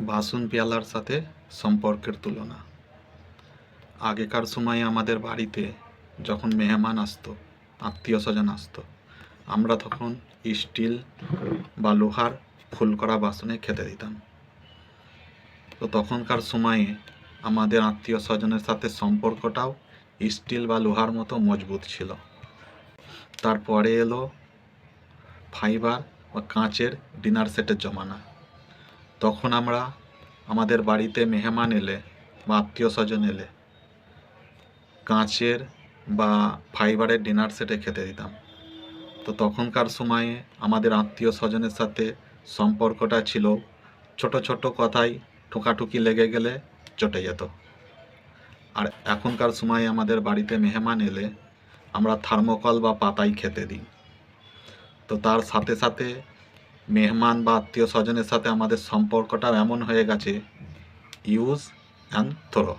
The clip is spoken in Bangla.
বাসন পেয়ালার সাথে সম্পর্কের তুলনা। আগেকার সময়ে আমাদের বাড়িতে যখন মেহমান আসতো, আত্মীয় স্বজন আসতো, আমরা তখন স্টিল বা লোহার ফুল করা বাসনে খেতে দিতাম। তো তখনকার সময়ে আমাদের আত্মীয় স্বজনের সাথে সম্পর্কটাও স্টিল বা লোহার মতো মজবুত ছিল। তারপরে এলো ফাইবার বা কাঁচের ডিনার সেটের জমানা। তখন আমরা আমাদের বাড়িতে মেহমান এলে বা আত্মীয় স্বজন এলে কাঁচের বা ফাইবারের ডিনার সেটে খেতে দিতাম। তো তখনকার সময়ে আমাদের আত্মীয় স্বজনের সাথে সম্পর্কটা ছিল ছোট ছোট কথায় ঠোকাঠুকি লেগে গেলে চটে যেত। আর এখনকার সময়ে আমাদের বাড়িতে মেহমান এলে আমরা থার্মোকল বা পাতায় খেতে দিই। তো তার সাথে সাথে মেহমান বা আত্মীয় স্বজনের সাথে আমাদের সম্পর্কটাও এমন হয়ে গেছে ইউজ অ্যান্ড থ্রো।